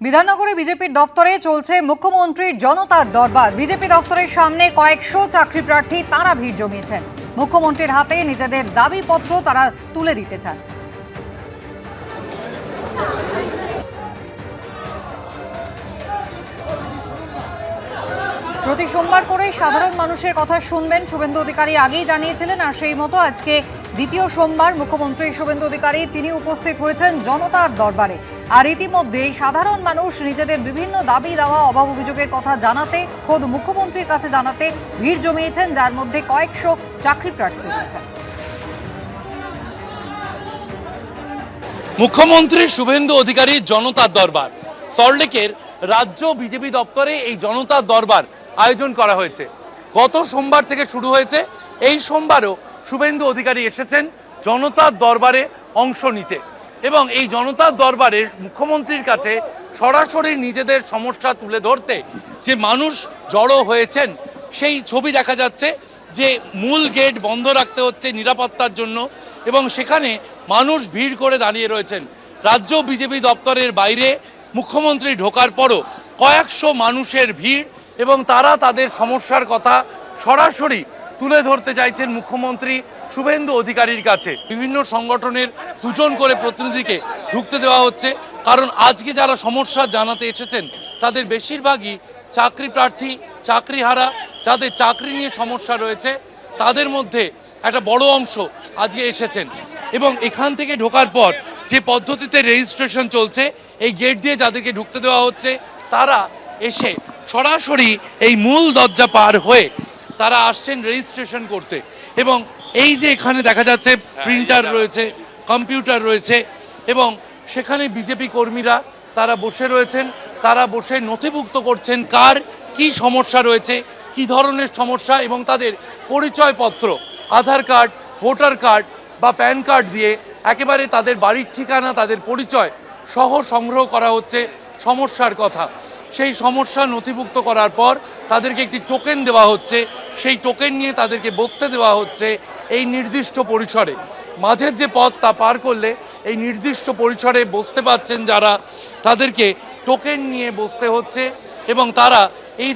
বিধাননগরে বিজেপির দফতরে চলছে মুখ্যমন্ত্রীর জনতার দরবার। বিজেপি দফতরের সামনে কয়েকশো চাকরি প্রার্থী তারা ভিড় জমিয়েছেন। মুখ্যমন্ত্রীর হাতে নিজেদের দাবিপত্র তারা তুলে দিতে চান। প্রতি সোমবার করে সাধারণ মানুষের কথা শুনবেন শুভেন্দু অধিকারী আগেই জানিয়েছিলেন, আর সেই মতো আজকে দ্বিতীয় সোমবার মুখ্যমন্ত্রী শুভেন্দু অধিকারী তিনি উপস্থিত হয়েছেন জনতার দরবারে। আর ইতিমধ্যে সাধারণ মানুষ নিজেদের বিভিন্ন দাবি দেওয়া অভাব অভিযোগের কথা জানাতে খোদ মুখ্যমন্ত্রীর কাছে জানাতে ভিড় জমিয়েছেন, যার মধ্যে কয়েকশো চাকরি প্রার্থী রয়েছেন। মুখ্যমন্ত্রী শুভেন্দু অধিকারীর জনতার দরবার, সল্টলেকের রাজ্য বিজেপি দপ্তরে এই জনতার দরবার আয়োজন করা হয়েছে। গত সোমবার থেকে শুরু হয়েছে। এই সোমবারও শুভেন্দু অধিকারী এসেছেন জনতার দরবারে অংশ নিতে এবং এই জনতার দরবারে মুখ্যমন্ত্রীর কাছে সরাসরি নিজেদের সমস্যা তুলে ধরতে যে মানুষ জড়ো হয়েছেন সেই ছবি দেখা যাচ্ছে। যে মূল গেট বন্ধ রাখতে হচ্ছে নিরাপত্তার জন্য এবং সেখানে মানুষ ভিড় করে দাঁড়িয়ে রয়েছেন। রাজ্য বিজেপি দপ্তরের বাইরে মুখ্যমন্ত্রী ঢোকার পরও কয়েকশো মানুষের ভিড় এবং তারা তাদের সমস্যার কথা সরাসরি তুলে ধরতে চাইছেন মুখ্যমন্ত্রী শুভেন্দু অধিকারীর কাছে। বিভিন্ন সংগঠনের দুজন করে প্রতিনিধিকে ঢুকতে দেওয়া হচ্ছে, কারণ আজকে যারা সমস্যা জানাতে এসেছেন তাদের বেশিরভাগই চাকরি প্রার্থী, চাকরিহারা, যাদের চাকরি নিয়ে সমস্যা রয়েছে তাদের মধ্যে একটা বড় অংশ আজকে এসেছেন। এবং এখান থেকে ঢোকার পর যে পদ্ধতিতে রেজিস্ট্রেশন চলছে, এই গেট দিয়ে যাদেরকে ঢুকতে দেওয়া হচ্ছে তারা এসে সরাসরি এই মূল দরজা পার হয়ে তারা আসছেন রেজিস্ট্রেশন করতে। এবং এই যে এখানে দেখা যাচ্ছে প্রিন্টার রয়েছে, কম্পিউটার রয়েছে এবং সেখানে বিজেপি কর্মীরা তারা বসে রয়েছেন, তারা বসে নথিভুক্ত করছেন কার কি সমস্যা রয়েছে, কি ধরনের সমস্যা, এবং তাদের পরিচয়পত্র আধার কার্ড, ভোটার কার্ড বা প্যান কার্ড দিয়ে একেবারে তাদের বাড়ির ঠিকানা, তাদের পরিচয় সহ সংগ্রহ করা হচ্ছে সমস্যার কথা। সেই সমস্যা নথিভুক্ত করার পর তাদেরকে একটি টোকেন দেওয়া হচ্ছে, সেই টোকেন নিয়ে তাদেরকে বসতে দেওয়া হচ্ছে এই নির্দিষ্ট পরিসরে। মাঝের যে পথ তা পার করলে এই নির্দিষ্ট পরিসরে বসতে পাচ্ছেন যারা, তাদেরকে টোকেন নিয়ে বসতে হচ্ছে এবং তারা এই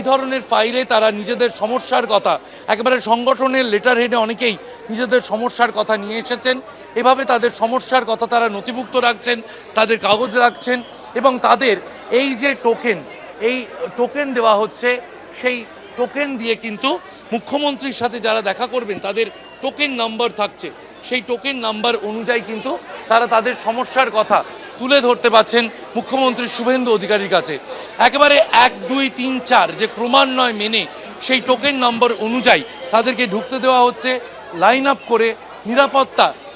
ধরনের ফাইলে তারা নিজেদের সমস্যার কথা একেবারে সংগঠনের লেটার হেডে অনেকেই নিজেদের সমস্যার কথা নিয়ে এসেছেন। এভাবে তাদের সমস্যার কথা তারা নথিভুক্ত রাখছেন, তাদের কাগজ রাখছেন এবং তাদের এই যে টোকেন দেওয়া হচ্ছে, সেই টোকেন দিয়ে কিন্তু মুখ্যমন্ত্রীর সাথে যারা দেখা করবেন তাদের টোকেন নাম্বার থাকছে, সেই টোকেন নাম্বার অনুযায়ী কিন্তু তারা তাদের সমস্যার কথা তুলে ধরতে পারছেন মুখ্যমন্ত্রী শুভেন্দু অধিকারীর কাছে। একেবারে 1, 2, 3, 4 যে ক্রমান্বয় মেনে সেই টোকেন নম্বর অনুযায়ী তাদেরকে ঢুকতে দেওয়া হচ্ছে লাইন আপ করে।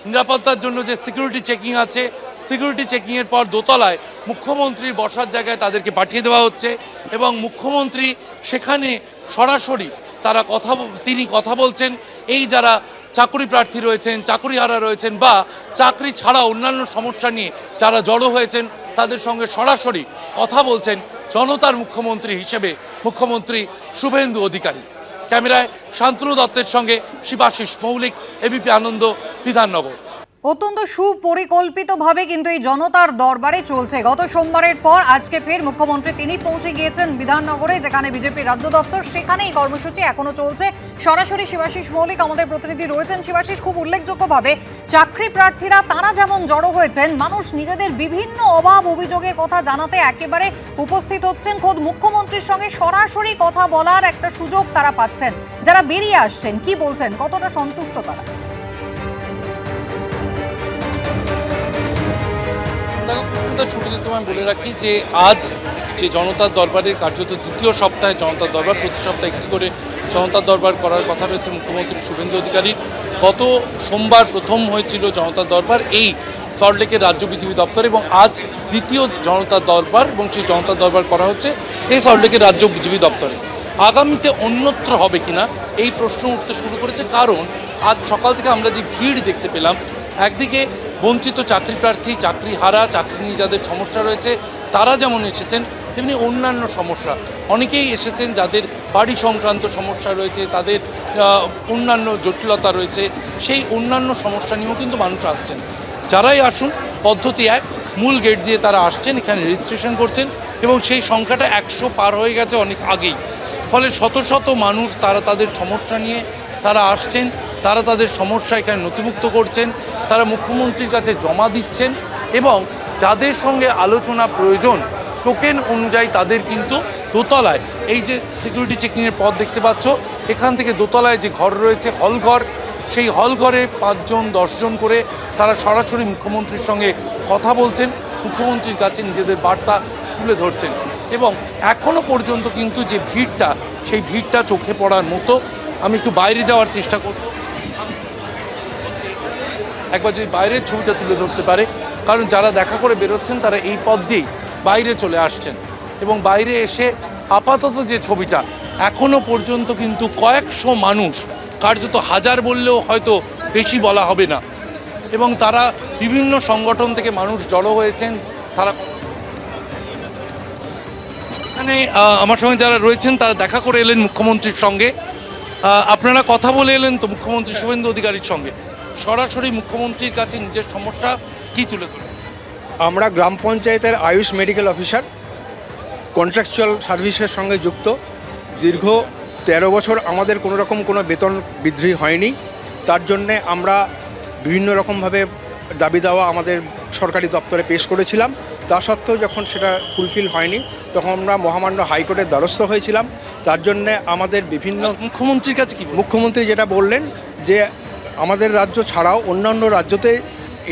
নিরাপত্তার জন্য যে সিকিউরিটি চেকিং আছে, সিকিউরিটি চেকিংয়ের পর দোতলায় মুখ্যমন্ত্রীর বসার জায়গায় তাদেরকে পাঠিয়ে দেওয়া হচ্ছে এবং মুখ্যমন্ত্রী সেখানে সরাসরি তিনি কথা বলছেন। এই যারা চাকরি প্রার্থী রয়েছেন, চাকরিহারা রয়েছেন বা চাকরি ছাড়া অন্যান্য সমস্যা নিয়ে যারা জড়ো হয়েছেন তাদের সঙ্গে সরাসরি কথা বলছেন জনতার মুখ্যমন্ত্রী হিসেবে মুখ্যমন্ত্রী শুভেন্দু অধিকারী। ক্যামেরায় শান্তনু দত্তের সঙ্গে শিবাশিস মৌলিক, এবিপি আনন্দ, বিধাননগর। অত্যন্ত সুপরিকল্পিতভাবে কিন্তু এই জনতার দরবারে চলছে। গত সোমবারের পর আজকে ফের মুখ্যমন্ত্রী তিনি পৌঁছে গিয়েছেন বিধাননগরে, যেখানে বিজেপির রাজ্য দপ্তর, সেখানে এই কর্মসূচি এখনো চলছে। সরাসরি শিবাশিস মৌলিক আমাদের প্রতিনিধি রয়েছেন। শিবাশিস, খুব উল্লেখযোগ্যভাবে চাকরি প্রার্থীরা তারা যেমন জড়ো হয়েছেন, মানুষ নিজেদের বিভিন্ন অভাব অভিযোগের কথা জানাতে একেবারে উপস্থিত হচ্ছেন। খোদ মুখ্যমন্ত্রীর সঙ্গে সরাসরি কথা বলার একটা সুযোগ তারা পাচ্ছেন। যারা বেরিয়ে আসছেন কি বলছেন, কতটা সন্তুষ্ট তারা? ছুটিতে তোমায় বলে রাখি যে আজ যে জনতার দরবারের কার্যত দ্বিতীয় সপ্তাহে জনতার দরবার, প্রতি সপ্তাহে একটি করে জনতার দরবার করার কথা রয়েছে মুখ্যমন্ত্রী শুভেন্দু অধিকারীর। গত সোমবার প্রথম হয়েছিল জনতার দরবার এই সল্টলেকের রাজ্য বিজেপি দপ্তর এবং আজ দ্বিতীয় জনতার দরবার, এবং সেই জনতার দরবার করা হচ্ছে এই সল্টলেকের রাজ্য বিজেপি দপ্তরে। আগামীতে অন্যত্র হবে কিনা এই প্রশ্ন উঠতে শুরু করেছে, কারণ আজ সকাল থেকে আমরা যে ভিড় দেখতে পেলাম, একদিকে বঞ্চিত চাকরি প্রার্থী, চাকরিহারা, চাকরি নিয়ে যাদের সমস্যা রয়েছে তারা যেমন এসেছেন, তেমনি অন্যান্য সমস্যা অনেকেই এসেছেন যাদের বাড়ি সংক্রান্ত সমস্যা রয়েছে, তাদের অন্যান্য জটিলতা রয়েছে, সেই অন্যান্য সমস্যা নিয়েও কিন্তু মানুষ আসছেন। যারাই আসুন পদ্ধতি এক, মূল গেট দিয়ে তারা আসছেন, এখানে রেজিস্ট্রেশন করছেন এবং সেই সংখ্যাটা 100 পার হয়ে গেছে অনেক আগেই। ফলে শত শত মানুষ তারা তাদের সমস্যা নিয়ে তারা আসছেন, তারা তাদের সমস্যা এখানে নথিভুক্ত করছেন, তারা মুখ্যমন্ত্রীর কাছে জমা দিচ্ছেন এবং যাদের সঙ্গে আলোচনা প্রয়োজন টোকেন অনুযায়ী তাদের কিন্তু দোতলায় এই যে সিকিউরিটি চেকিংয়ের পথ দেখতে পাচ্ছ, এখান থেকে দোতলায় যে ঘর রয়েছে হলঘর, সেই হলঘরে 5 জন 10 জন করে তারা সরাসরি মুখ্যমন্ত্রীর সঙ্গে কথা বলছেন, মুখ্যমন্ত্রীর কাছে নিজেদের বার্তা তুলে ধরছেন এবং এখনও পর্যন্ত কিন্তু যে ভিড়টা, সেই ভিড়টা চোখে পড়ার মতো। আমি একটু বাইরে যাওয়ার চেষ্টা করব, একবার যদি বাইরের ছবিটা তুলে ধরতে পারে, কারণ যারা দেখা করে বেরোচ্ছেন তারা এই পথ দিয়েই বাইরে চলে আসছেন এবং বাইরে এসে আপাতত যে ছবিটা, এখনো পর্যন্ত কিন্তু কয়েকশো মানুষ, কার্যত হাজার বললেও হয়তো বেশি বলা হবে না, এবং তারা বিভিন্ন সংগঠন থেকে মানুষ জড়ো হয়েছেন। তারা এখানে আমার সঙ্গে যারা রয়েছেন তারা দেখা করে এলেন মুখ্যমন্ত্রীর সঙ্গে। আপনারা কথা বলে এলেন তো মুখ্যমন্ত্রী শুভেন্দু অধিকারীর সঙ্গে? সরাসরি মুখ্যমন্ত্রীর কাছে নিজের সমস্যা কি তুলে ধরলেন? আমরা গ্রাম পঞ্চায়েতের আয়ুষ মেডিকেল অফিসার, কন্ট্রাকচুয়াল সার্ভিসের সঙ্গে যুক্ত। দীর্ঘ 13 বছর আমাদের কোনো রকম কোনো বেতন বৃদ্ধি হয়নি। তার জন্যে আমরা বিভিন্ন রকমভাবে দাবি দেওয়া আমাদের সরকারি দপ্তরে পেশ করেছিলাম। তা সত্ত্বেও যখন সেটা ফুলফিল হয়নি, তখন আমরা মহামান্য হাইকোর্টের দ্বারস্থ হয়েছিলাম। তার জন্যে আমাদের বিভিন্ন মুখ্যমন্ত্রীর কাছে কি মুখ্যমন্ত্রী যেটা বললেন যে আমাদের রাজ্য ছাড়াও অন্যান্য রাজ্যতে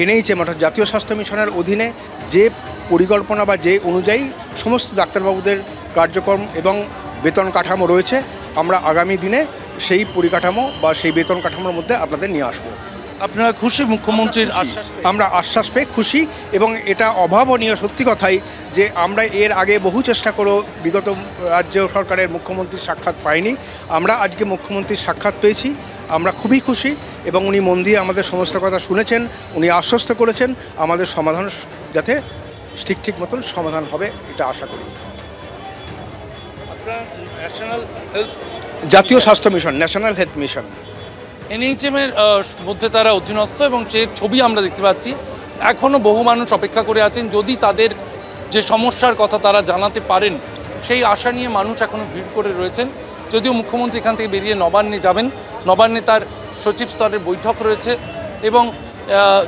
এনএইচএম অর্থাৎ জাতীয় স্বাস্থ্য মিশনের অধীনে যে পরিকল্পনা বা যে অনুযায়ী সমস্ত ডাক্তারবাবুদের কার্যক্রম এবং বেতন কাঠামো রয়েছে, আমরা আগামী দিনে সেই পরিকাঠামো বা সেই বেতন কাঠামোর মধ্যে আপনাদের নিয়ে আসবো। আপনারা খুশি মুখ্যমন্ত্রীর আশ্বাস? আমরা আশ্বাস পেয়ে খুশি, এবং এটা অভাবনীয় সত্যি কথাই যে আমরা এর আগে বহু চেষ্টা করেও বিগত রাজ্য সরকারের মুখ্যমন্ত্রীর সাক্ষাৎ পাইনি। আমরা আজকে মুখ্যমন্ত্রীর সাক্ষাৎ পেয়েছি, আমরা খুবই খুশি, এবং উনি মন দিয়ে আমাদের সমস্ত কথা শুনেছেন, উনি আশ্বস্ত করেছেন আমাদের সমাধান যাতে ঠিক মতন সমাধান হবে, এটা আশা করি। জাতীয় স্বাস্থ্য mission, national health mission, NHM এর মধ্যে তারা অধীনস্থ এবং সে ছবি আমরা দেখতে পাচ্ছি। এখনও বহু মানুষ অপেক্ষা করে আছেন, যদি তাদের যে সমস্যার কথা তারা জানাতে পারেন, সেই আশা নিয়ে মানুষ এখনও ভিড় করে রয়েছেন। যদিও মুখ্যমন্ত্রী এখান থেকে বেরিয়ে নবান্নে যাবেন, নবান্নে তার সচিব স্তরের বৈঠক রয়েছে এবং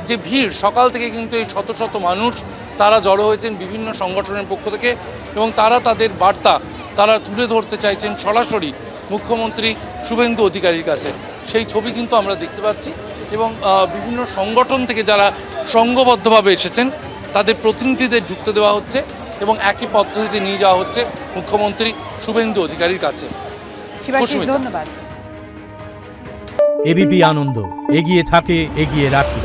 যে ভিড় সকাল থেকে কিন্তু এই শত শত মানুষ তারা জড়ো হয়েছেন বিভিন্ন সংগঠনের পক্ষ থেকে এবং তারা তাদের বার্তা তারা তুলে ধরতে চাইছেন সরাসরি মুখ্যমন্ত্রী শুভেন্দু অধিকারীর কাছে। সেই ছবি কিন্তু আমরা দেখতে পাচ্ছি এবং বিভিন্ন সংগঠন থেকে যারা সংঘবদ্ধভাবে এসেছেন তাদের প্রতিনিধিদের ঢুকতে দেওয়া হচ্ছে এবং একই পদ্ধতিতে নিয়ে যাওয়া হচ্ছে মুখ্যমন্ত্রী শুভেন্দু অধিকারীর কাছে। শিবাশিস, ধন্যবাদ। এবিপি আনন্দ, এগিয়ে থাকে, এগিয়ে রাখে।